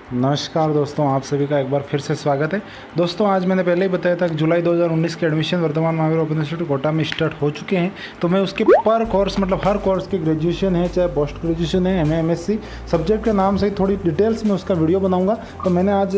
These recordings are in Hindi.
नमस्कार दोस्तों, आप सभी का एक बार फिर से स्वागत है। दोस्तों, आज मैंने पहले ही बताया था कि जुलाई 2019 के admission Vardhman Mahaveer open university Kota में स्टार्ट हो चुके हैं। तो मैं उसके पर कोर्स मतलब हर कोर्स की ग्रेजुएशन है, चाहे पोस्ट ग्रेजुएशन है, एमए एमएससी, सब्जेक्ट के नाम से थोड़ी डिटेल्स में उसका वीडियो बनाऊंगा। तो मैंने आज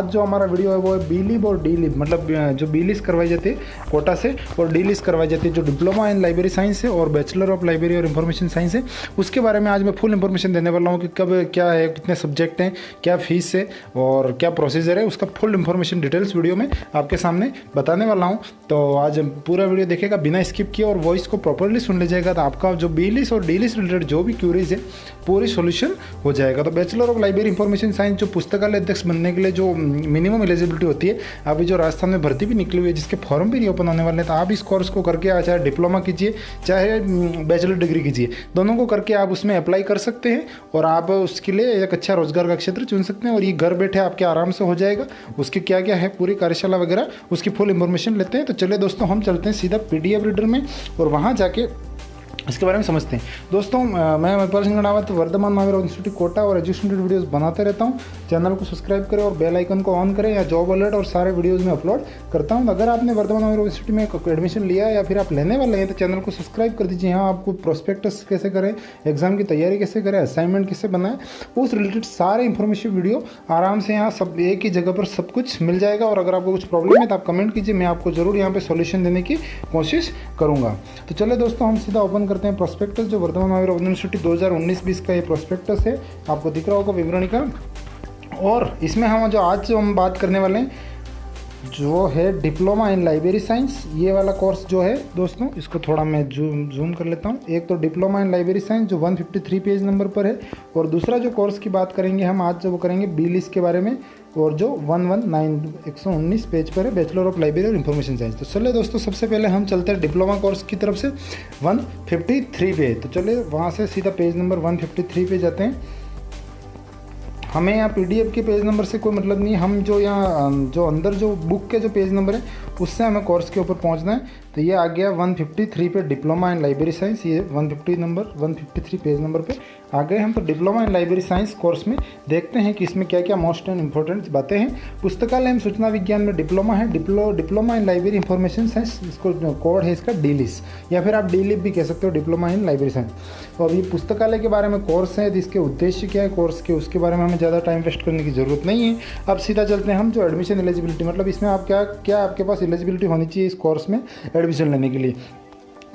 जो हमारा वीडियो है वो है बी लिब और डी लिब, मतलब जो बी लिस्ट करवाई जाती है कोटा से और डी लिस्ट करवाई जाती है जो डिप्लोमा इन लाइब्रेरी साइंस है और बैचलर ऑफ लाइब्रेरी और इंफॉर्मेशन साइंस है। उसके बारे में आज मैं फुल इन्फॉर्मेशन देने वाला हूँ कि कब क्या है, कितने सब्जेक्ट हैं, क्या फीस है और क्या प्रोसीजर है, उसका फुल इन्फॉर्मेशन डिटेल्स वीडियो में आपके सामने बताने वाला हूं। तो आज पूरा वीडियो देखेगा बिना स्किप किए और वॉइस को प्रॉपर्ली सुन लीजिएगा, तो आपका जो बी लिस्ट और डी लिस्ट रिलेटेड जो भी क्यूरीज है पूरी सॉल्यूशन हो जाएगा। तो bachelor of library information science जो पुस्तकालय अध्यक्ष बनने के लिए जो मिनिमम एलिजिबिलिटी होती है, अभी जो राजस्थान में भर्ती भी निकली हुई है जिसके फॉर्म भी रीओपन होने वाले हैं, तो आप इस कोर्स को करके चाहे डिप्लोमा कीजिए चाहे बैचलर डिग्री कीजिए, दोनों को करके आप उसमें अप्लाई कर सकते हैं और आप उसके लिए एक अच्छा रोजगार का क्षेत्र चुन सकते हैं और ये घर बैठे आपके आराम से हो जाएगा। उसके क्या क्या है पूरी कार्यशाला वगैरह उसकी फुल इन्फॉर्मेशन लेते हैं। तो चलिए दोस्तों, हम चलते हैं सीधा पीडीएफ रीडर में और वहाँ जाके इसके बारे में समझते हैं। दोस्तों, मैं महेंद्र सिंह रावत वर्धमान महावीर इंस्टीट्यूट कोटा और एजुकेशन रिलेटेड वीडियोस बनाते रहता हूं। चैनल को सब्सक्राइब करें और बेल आइकन को ऑन करें, या जॉब अलर्ट और सारे वीडियोस में अपलोड करता हूं। अगर आपने वर्धमान महावीर इंस्टीट्यूट में एडमिशन लिया है या फिर आप लेने वाले हैं तो चैनल को सब्सक्राइब कर दीजिए। यहाँ आपको प्रोस्पेक्टस कैसे करें, एग्जाम की तैयारी कैसे करें, असाइनमेंट कैसे बनाएं, उस रिलेटेड सारे इंफॉर्मेशन वीडियो आराम से यहाँ सब एक ही जगह पर सब कुछ मिल जाएगा। और अगर आपको कुछ प्रॉब्लम है तो आप कमेंट कीजिए, मैं आपको जरूर यहाँ पे सॉल्यूशन देने की कोशिश करूँगा। तो चलिए दोस्तों, हम सीधा ओपन करते हैं prospectus. Vardhman Mahaveer open university 2019-20 का ये प्रोस्पेक्टस है, आपको दिख रहा होगा विवरणिका। और इसमें हम बात करने वाले हैं जो है डिप्लोमा इन लाइब्रेरी साइंस। ये वाला कोर्स जो है दोस्तों, इसको थोड़ा मैं जूम कर लेता हूँ। एक तो डिप्लोमा इन लाइब्रेरी साइंस जो 153 पेज नंबर पर है, और दूसरा जो कोर्स की बात करेंगे हम आज, जो वो करेंगे बी लिस्ट के बारे में, और जो 119 पेज पर है, बैचलर ऑफ लाइब्रेरी और इंफॉर्मेशन साइंस। तो चलिए दोस्तों, सबसे पहले हम चलते हैं डिप्लोमा कोर्स की तरफ से 153 पे। तो चलिए वहाँ से सीधा पेज नंबर 153 पे जाते हैं। हमें यहाँ पीडीएफ के पेज नंबर से कोई मतलब नहीं, हम जो यहाँ जो अंदर जो बुक के जो पेज नंबर है उससे हमें कोर्स के ऊपर पहुँचना है। तो ये आ गया 153 पे डिप्लोमा इन लाइब्रेरी साइंस, ये 153 पेज नंबर पे आ गए हम। तो diploma in library science course में देखते हैं कि इसमें क्या क्या मोस्ट एंड इम्पोर्टेंट बातें हैं। पुस्तकालय एवं सूचना विज्ञान में डिप्लोमा है, diploma in library information science, इसको कोड है इसका डी लिस्ट, या फिर आप डी लिप भी कह सकते हो, डिप्लोमा इन लाइब्रेरी साइंस। तो अब ये पुस्तकालय के बारे में कोर्स है, इसके उद्देश्य क्या है कोर्स के, उसके बारे में हमें ज़्यादा टाइम वेस्ट करने की ज़रूरत नहीं है। अब सीधा चलते हैं हम जो एडमिशन एलिजिबिलिटी, मतलब इसमें आप क्या आपके पास एलिजिबिलिटी होनी चाहिए इस कोर्स में एडमिशन लेने के लिए।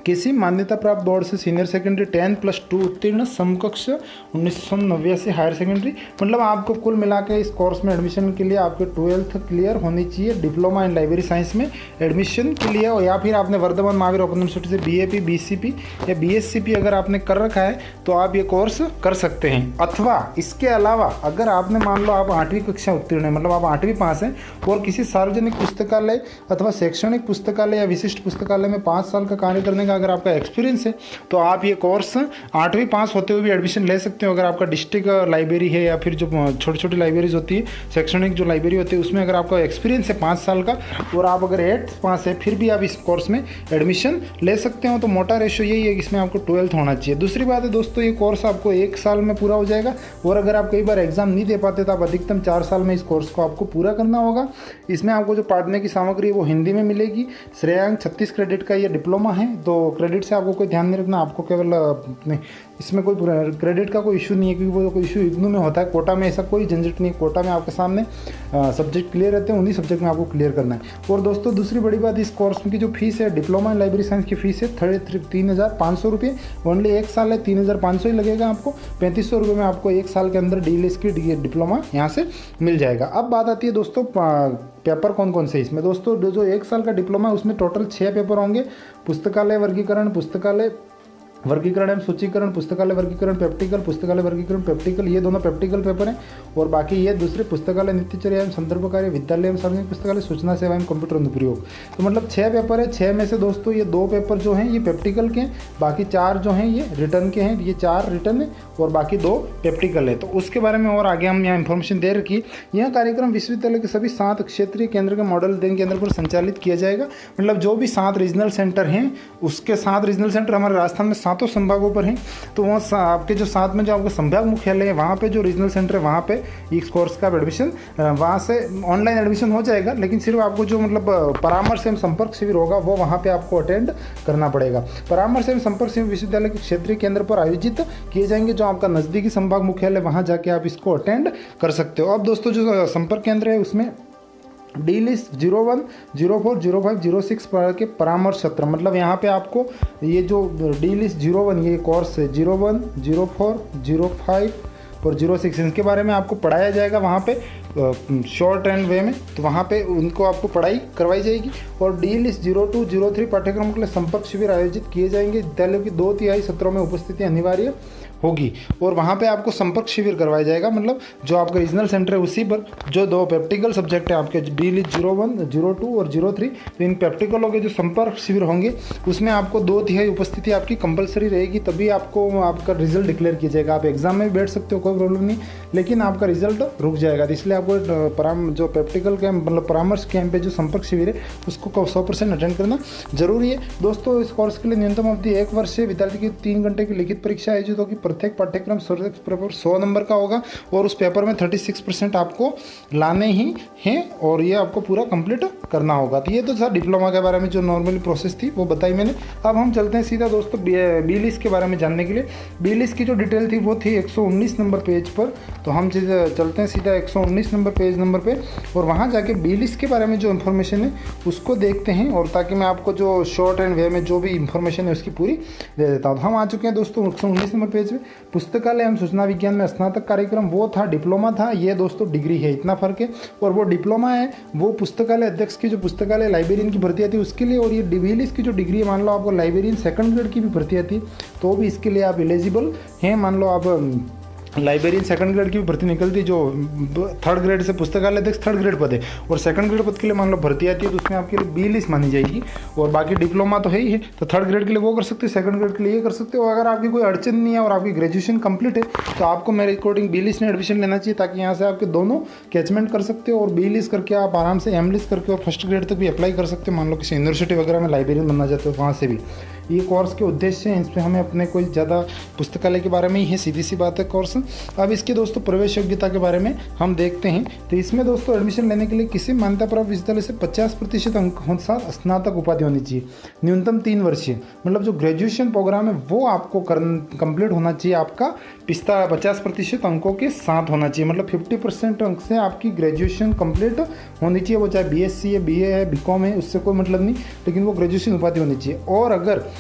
किसी मान्यता प्राप्त बोर्ड से सीनियर सेकेंडरी 10+2 उत्तीर्ण, समकक्ष 1989 हायर सेकेंडरी, मतलब आपको कुल मिला के इस कोर्स में एडमिशन के लिए आपके 12th क्लियर होनी चाहिए डिप्लोमा इन लाइब्रेरी साइंस में एडमिशन के लिए। और या फिर आपने वर्धमान महावीर ओपन यूनिवर्सिटी से बीएपी, बीसीपी या बीएससीपी अगर आपने कर रखा है तो आप ये कोर्स कर सकते हैं। अथवा इसके अलावा अगर आपने मान लो आप 8वीं कक्षा उत्तीर्ण है, मतलब आप 8वीं पास हैं और किसी सार्वजनिक पुस्तकालय अथवा शैक्षणिक पुस्तकालय या विशिष्ट पुस्तकालय में 5 साल का कार्य करने का अगर आपका एक्सपीरियंस है तो आप ये कोर्स 8वीं पास होते हुए भी एडमिशन ले सकते हो। अगर आपका डिस्ट्रिक्ट लाइब्रेरी है या फिर जो छोटी छोटी लाइब्रेरीज होती है, शैक्षणिक जो लाइब्रेरी होती है, उसमें अगर आपका एक्सपीरियंस है 5 साल का और आप अगर 8th पास है फिर भी आप इस कोर्स में एडमिशन ले सकते हो। तो मोटा रेशियो यही है कि इसमें आपको 12th होना चाहिए। दूसरी बात है दोस्तों, ये कोर्स आपको 1 साल में पूरा हो जाएगा, और अगर आप कई बार एग्जाम नहीं दे पाते तो आप अधिकतम 4 साल में इस कोर्स को आपको पूरा करना होगा। इसमें आपको जो पढ़ने की सामग्री है वो हिंदी में मिलेगी। श्रेयांक 36 क्रेडिट का ये डिप्लोमा है, तो क्रेडिट से आपको कोई ध्यान नहीं रखना, आपको केवल इसमें कोई क्रेडिट का कोई इशू नहीं है, क्योंकि वो कोई इशू इग्नू में होता है। कोटा में ऐसा कोई झंझट नहीं है, कोटा में आपके सामने सब्जेक्ट क्लियर रहते हैं, उन्हीं सब्जेक्ट में आपको क्लियर करना है। और दोस्तों दूसरी बड़ी बात, इस कोर्स की जो फीस है डिप्लोमा इन लाइब्रेरी साइंस की फीस है 3,500 रुपये, ओनली 1 साल है, 3,500 ही लगेगा आपको। 3,500 रुपये में आपको 1 साल के अंदर डीएलएस की डिप्लोमा यहाँ से मिल जाएगा। अब बात आती है दोस्तों पेपर कौन कौन से इसमें। दोस्तों जो 1 साल का डिप्लोमा है उसमें टोटल 6 पेपर होंगे। पुस्तकालय वर्गीकरण, पुस्तकालय वर्गीकरण एवं सूचीकरण, पुस्तकालय वर्गीकरण पेप्टिकल, पुस्तकालय वर्गीकरण पेप्टिकल, ये दोनों पेप्टिकल पेपर हैं। और बाकी ये दूसरे पुस्तकालय नित्यचर्या एवं संदर्भ कार्य, विद्यालय एवं सार्वजनिक पुस्तकालय, सूचना सेवा एवं कंप्यूटर अनुप्रयोग। तो मतलब 6 पेपर है। 6 में से दोस्तों ये 2 पेपर जो हैं ये पेप्टिकल के हैं, बाकी 4 जो हैं ये रिटर्न के हैं। ये 4 रिटर्न है और बाकी 2 पेप्टिकल है। तो उसके बारे में और आगे हम यहाँ इन्फॉर्मेशन दे रखी। यह कार्यक्रम विश्वविद्यालय के सभी 7 क्षेत्रीय केंद्र के मॉडल अध्ययन केंद्र पर संचालित किया जाएगा। मतलब जो भी 7 रीजनल सेंटर हैं, उसके 7 रीजनल सेंटर हमारे राजस्थान में 7 सातों संभागों पर हैं। तो वहाँ आपके जो साथ में जो आपके संभाग मुख्यालय है वहाँ पे जो रीजनल सेंटर है वहाँ पे इस कोर्स का एडमिशन वहाँ से ऑनलाइन एडमिशन हो जाएगा, लेकिन सिर्फ आपको जो मतलब परामर्श एवं संपर्क शिविर होगा वो वहाँ पे आपको अटेंड करना पड़ेगा। परामर्श एवं संपर्क शिविर विश्वविद्यालय के क्षेत्रीय केंद्र पर आयोजित किए जाएंगे, जो आपका नज़दीकी संभाग मुख्यालय वहाँ जाके आप इसको अटेंड कर सकते हो। अब दोस्तों जो संपर्क केंद्र है उसमें डी लिस्ट 01, 04, 05, 06 के परामर्श सत्र, मतलब यहाँ पे आपको ये जो डी लिस्ट 01 ये कोर्स है 01, 04, 05 और 06 इनके बारे में आपको पढ़ाया जाएगा वहाँ पे शॉर्ट एंड वे में, तो वहाँ पे उनको आपको पढ़ाई करवाई जाएगी। और डी लिस्ट 02, 03 पाठ्यक्रम के लिए संपर्क शिविर आयोजित किए जाएंगे। विद्यालयों की 2/3 सत्रों में उपस्थिति अनिवार्य होगी और वहाँ पे आपको संपर्क शिविर करवाया जाएगा, मतलब जो आपका रीजनल सेंटर है उसी पर जो 2 प्रैक्टिकल सब्जेक्ट है आपके डी लिस्ट 01, 02 और 03, तो इन प्रैक्टिकलों के जो संपर्क शिविर होंगे उसमें आपको 2/3 उपस्थिति आपकी कंपलसरी रहेगी, तभी आपको आपका रिजल्ट डिक्लेयर किया जाएगा। आप एग्जाम में भी बैठ सकते हो, कोई प्रॉब्लम नहीं, लेकिन आपका रिजल्ट रुक जाएगा। तो इसलिए आपको जो प्रैक्टिकल कैंप मतलब परामर्श कैंप पे जो संपर्क शिविर है उसको 100% अटेंड करना जरूरी है। दोस्तों इस कोर्स के लिए न्यूनतम अवधि 1 वर्ष है। विद्यार्थी की 3 घंटे की लिखित परीक्षा आयोजित होगी। प्रत्येक पाठ्यक्रम पेपर 100 नंबर का होगा और उस पेपर में 36% आपको लाने ही हैं और ये आपको पूरा कंप्लीट करना होगा। तो ये तो सर डिप्लोमा के बारे में जो नॉर्मली प्रोसेस थी वो बताई मैंने। अब हम चलते हैं सीधा दोस्तों बी लिस्ट के बारे में जानने के लिए। बी लिस्ट की जो डिटेल थी वो थी 119 नंबर पेज पर, तो हम चलते हैं सीधा 119 नंबर पेज नंबर पे और वहाँ जाके बी लिस्ट के बारे में जो इन्फॉर्मेशन है उसको देखते हैं, और ताकि मैं आपको जो शॉर्ट एंड वे में जो भी इन्फॉर्मेशन है उसकी पूरी दे देता हूँ। हम आ चुके हैं दोस्तों 119 नंबर पेज पे। पुस्तकालय एवं सूचना विज्ञान में स्नातक कार्यक्रम वो था, डिप्लोमा था, ये दोस्तों डिग्री है, इतना फर्क है। और वो डिप्लोमा है वो पुस्तकालय अध्यक्ष की जो पुस्तकालय लाइब्रेरियन की भर्ती आती है उसके लिए, और ये बी लिस्ट की जो डिग्री है मान लो आपको लाइब्रेरियन 2nd ग्रेड की भी भर्ती आती है तो भी इसके लिए आप एलिजिबल हैं। मान लो आप लाइब्रेरियन 2nd ग्रेड की भी भर्ती निकलती है, जो 3rd ग्रेड से पुस्तकालय अध्यक्ष 3rd ग्रेड पद है और 2nd ग्रेड पद के लिए मान लो भर्ती आती है तो उसमें आपके लिए बी लिस्ट मानी जाएगी। और बाकी डिप्लोमा तो है ही है, तो 3rd ग्रेड के लिए वो कर सकते हो, 2nd ग्रेड के लिए ये कर सकते हो। अगर आपकी कोई अड़चन नहीं है और आपकी ग्रेजुएशन कंप्लीट है तो आपको मेरे अकॉर्डिंग बी लिस्ट में एडमिशन लेना चाहिए, ताकि यहाँ से आपके दोनों कैचमेंट कर सकते हो और बी लिस्ट करके आप आराम से एम लिस्ट करके और 1st ग्रेड तक भी अप्लाई कर सकते हो। मान लो किसी यूनिवर्सिटी वगैरह में लाइब्रेरियन बनना चाहते हो वहाँ से भी। ये कोर्स के उद्देश्य हैं, इसमें हमें अपने कोई ज़्यादा पुस्तकालय के बारे में ही है, सीधी सी बात है कोर्स। अब इसके दोस्तों प्रवेश योग्यता के बारे में हम देखते हैं। तो इसमें दोस्तों एडमिशन लेने के लिए किसी मान्यता प्राप्त विश्वविद्यालय से 50% अंक के साथ स्नातक उपाधि होनी चाहिए, न्यूनतम 3 वर्षीय, मतलब जो ग्रेजुएशन प्रोग्राम है वो आपको कंप्लीट होना चाहिए, आपका 50% अंकों के साथ होना चाहिए, मतलब 50% अंक से आपकी ग्रेजुएशन कंप्लीट होनी चाहिए। वो चाहे BSc है, BA है, BCom है, उससे कोई मतलब नहीं, लेकिन वो ग्रेजुएशन उपाधि होनी चाहिए। और अगर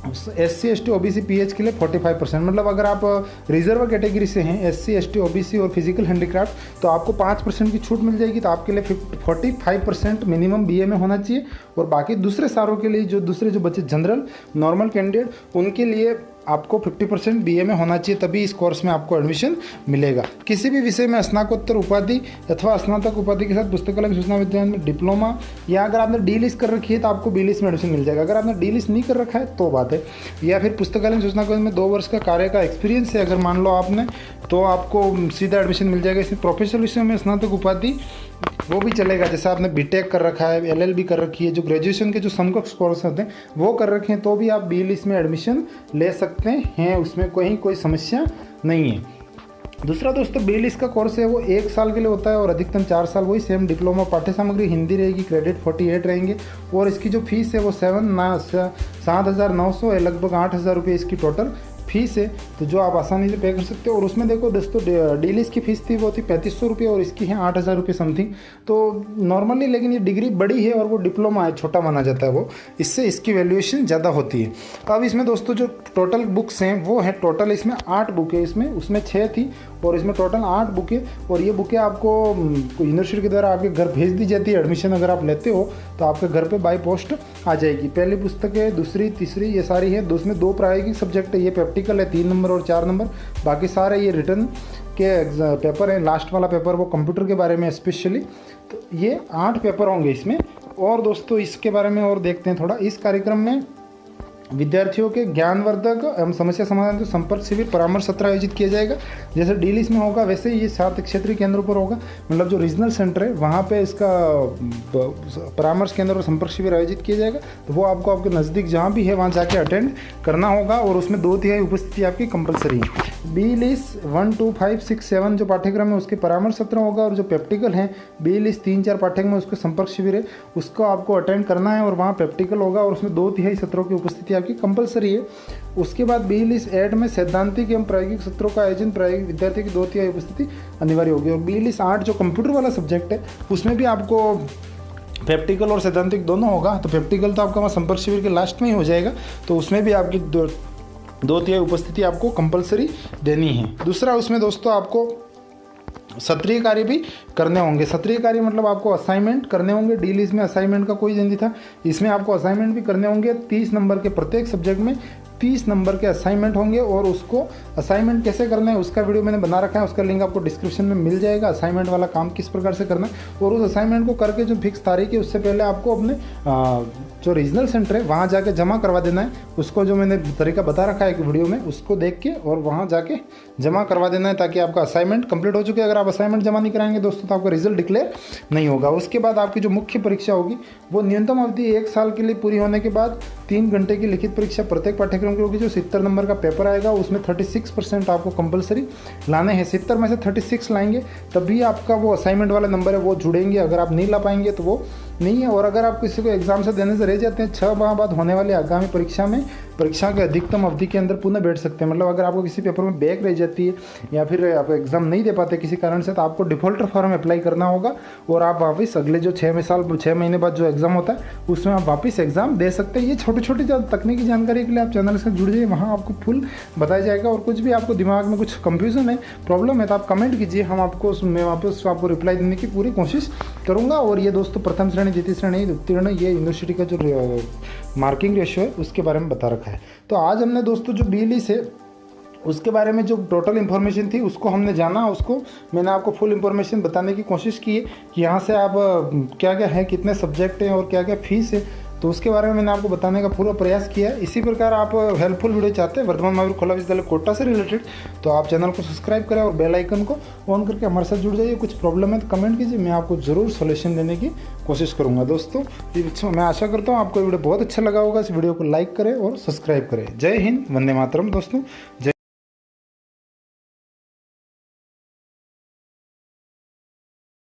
SC ST OBC PH के लिए 45%, मतलब अगर आप रिजर्व कैटेगरी से हैं SC ST OBC और फिजिकल हैंडीक्राफ्ट तो आपको 5% की छूट मिल जाएगी, तो आपके लिए 45% मिनिमम BA में होना चाहिए। और बाकी दूसरे सारों के लिए जो दूसरे जो बच्चे जनरल नॉर्मल कैंडिडेट उनके लिए आपको 50% BA में होना चाहिए, तभी इस कोर्स में आपको एडमिशन मिलेगा। किसी भी विषय में स्नातकोत्तर उपाधि अथवा स्नातक उपाधि के साथ पुस्तकालय सूचना विज्ञान में डिप्लोमा, या अगर आपने डी लिस्ट कर रखी है तो आपको बी लिस्ट में एडमिशन मिल जाएगा। अगर आपने डी लिस्ट नहीं कर रखा है तो बात है, या फिर पुस्तकालय सूचना में 2 वर्ष का कार्य का एक्सपीरियंस है अगर मान लो आपने, तो आपको सीधा एडमिशन मिल जाएगा। इसमें प्रोफेशनल विषय में स्नातक उपाधि वो भी चलेगा, जैसे आपने बीटेक कर रखा है, LLB कर रखी है, जो ग्रेजुएशन के जो समकक्ष कोर्स होते हैं वो कर रखे हैं तो भी आप बी लिस्ट में एडमिशन ले सकते हैं, उसमें कोई समस्या नहीं है। दूसरा दोस्तों बी लिस्ट का कोर्स है वो 1 साल के लिए होता है और अधिकतम 4 साल, वही सेम डिप्लोमा। पाठ्य सामग्री हिंदी रहेगी, क्रेडिट 48 रहेंगे और इसकी जो फीस है वो 7,900 है, लगभग 8,000 रुपये इसकी टोटल फीस है, तो जो आप आसानी से पे कर सकते हो। और उसमें देखो दोस्तों डी लिस्ट की फीस थी वो थी 3500 रुपये और इसकी है 8,000 रुपये समथिंग, तो नॉर्मली, लेकिन ये डिग्री बड़ी है और वो डिप्लोमा है, छोटा माना जाता है वो, इससे इसकी वैल्यूएशन ज़्यादा होती है। अब इसमें दोस्तों जो टोटल बुक्स हैं वो है टोटल इसमें 8 बुक है, इसमें उसमें 6 थी और इसमें टोटल 8 बुकें, और ये बुकें आपको यूनिवर्सिटी के द्वारा आपके घर भेज दी जाती है। एडमिशन अगर आप लेते हो तो आपके घर पे बाय पोस्ट आ जाएगी। पहली पुस्तक है, दूसरी, तीसरी, ये सारी है। उसमें 2 प्रायोगिक सब्जेक्ट है, ये प्रैक्टिकल है 3 नंबर और 4 नंबर, बाकी सारे ये रिटर्न के पेपर हैं। लास्ट वाला पेपर वो कंप्यूटर के बारे में स्पेशली, तो ये 8 पेपर होंगे इसमें। और दोस्तों इसके बारे में और देखते हैं थोड़ा। इस कार्यक्रम में विद्यार्थियों के ज्ञानवर्धक एवं समस्या समाधान के संपर्क शिविर परामर्श सत्र आयोजित किया जाएगा। जैसे डी लिस्ट में होगा वैसे ही ये 7 क्षेत्रीय केंद्रों पर होगा, मतलब जो रीजनल सेंटर है वहाँ पे इसका परामर्श केंद्र और संपर्क शिविर आयोजित किया जाएगा। तो वो आपको आपके नज़दीक जहाँ भी है वहाँ जाके अटेंड करना होगा और उसमें 2/3 उपस्थिति आपकी कंपलसरी है। बी लिस्ट 1, 2, 5, 6, 7 जो पाठ्यक्रम है उसके परामर्श सत्र होगा, और जो प्रैक्टिकल है बी लिस्ट 3, 4 पाठ्यक्रम में उसके संपर्क शिविर है उसको आपको अटेंड करना है और वहाँ प्रैक्टिकल होगा और उसमें 2/3 सत्रों की उपस्थिति आपकी कंपलसरी है। उसके बाद बी लिस्ट 8 में सैद्धांतिक एवं प्रायोगिक सत्रों का आयोजन प्रायोगिक विद्यार्थी की 2/3 उपस्थिति अनिवार्य होगी। और बी लिस्ट 8 जो कंप्यूटर वाला सब्जेक्ट है उसमें भी आपको प्रैक्टिकल और सैद्धांतिक दोनों होगा। तो प्रैक्टिकल तो आपका वहाँ संपर्क शिविर के लास्ट में ही हो जाएगा, तो उसमें भी आपकी 2/3 उपस्थिति आपको कंपलसरी देनी है। दूसरा उसमें दोस्तों आपको सत्रीय कार्य भी करने होंगे। सत्रीय कार्य मतलब आपको असाइनमेंट करने होंगे। डी लिस्ट में असाइनमेंट का कोई नहीं था, इसमें आपको असाइनमेंट भी करने होंगे। 30 नंबर के प्रत्येक सब्जेक्ट में 30 नंबर के असाइनमेंट होंगे, और उसको असाइनमेंट कैसे करना है उसका वीडियो मैंने बना रखा है, उसका लिंक आपको डिस्क्रिप्शन में मिल जाएगा। असाइनमेंट वाला काम किस प्रकार से करना है और उस असाइनमेंट को करके जो फिक्स तारीख है उससे पहले आपको अपने जो रीजनल सेंटर है वहाँ जाके जमा करवा देना है। उसको जो मैंने तरीका बता रखा है एक वीडियो में उसको देख के और वहाँ जाके जमा करवा देना है, ताकि आपका असाइनमेंट कंप्लीट हो चुके। अगर आप असाइनमेंट जमा नहीं कराएंगे दोस्तों तो आपका रिजल्ट डिक्लेयर नहीं होगा। उसके बाद आपकी जो मुख्य परीक्षा होगी वो न्यूनतम अवधि 1 साल के लिए पूरी होने के बाद 3 घंटे की लिखित परीक्षा प्रत्येक पाठ्यक्रम की होगी। जो 70 नंबर का पेपर आएगा उसमें 36% आपको कंपलसरी लाने हैं। 70 में से 36 लाएंगे तभी आपका वो असाइनमेंट वाला नंबर है वो जुड़ेंगे। अगर आप नहीं ला पाएंगे तो वो नहीं है। और अगर आप किसी को एग्जाम से देने से रह जाते हैं 6 माह बाद होने वाली आगामी परीक्षा के अधिकतम अवधि के अंदर पुनः बैठ सकते हैं। मतलब अगर आपको किसी पेपर में बैक रह जाती है या फिर आप एग्जाम नहीं दे पाते किसी कारण से, तो आपको डिफॉल्टर फॉर्म अप्लाई करना होगा और आप वापस अगले जो 6 महीने बाद जो एग्जाम होता है उसमें आप वापस एग्जाम दे सकते हैं। ये छोटी छोटी तकनीकी जानकारी के लिए आप चैनल से जुड़ जाइए, वहाँ आपको फुल बताया जाएगा। और कुछ भी आपको दिमाग में कुछ कंफ्यूजन है, प्रॉब्लम है, तो आप कमेंट कीजिए, मैं वापस आपको रिप्लाई देने की पूरी कोशिश करूँगा। और ये दोस्तों प्रथम श्रेणी, द्वितीय श्रेणी, उत्तीर्ण, ये यूनिवर्सिटी का जो मार्किंग रेशियो है उसके बारे में बता रखा है। तो आज हमने दोस्तों जो बी लिस्ट है उसके बारे में जो टोटल इन्फॉर्मेशन थी उसको हमने जाना, उसको मैंने आपको फुल इन्फॉर्मेशन बताने की कोशिश की है कि यहाँ से आप क्या क्या है, कितने सब्जेक्ट हैं और क्या क्या फीस है, तो उसके बारे में मैंने आपको बताने का पूरा प्रयास किया है। इसी प्रकार आप हेल्पफुल वीडियो चाहते हैं वर्धमान महावीर खुला विश्वविद्यालय कोटा से रिलेटेड, तो आप चैनल को सब्सक्राइब करें और बेल आइकन को ऑन करके हमारे साथ जुड़ जाइए। कुछ प्रॉब्लम है तो कमेंट कीजिए, मैं आपको ज़रूर सॉल्यूशन देने की कोशिश करूँगा। दोस्तों मैं आशा करता हूँ आपको वीडियो बहुत अच्छा लगा होगा। इस वीडियो को लाइक करें और सब्सक्राइब करें। जय हिंद, वंदे मातरम दोस्तों, जय।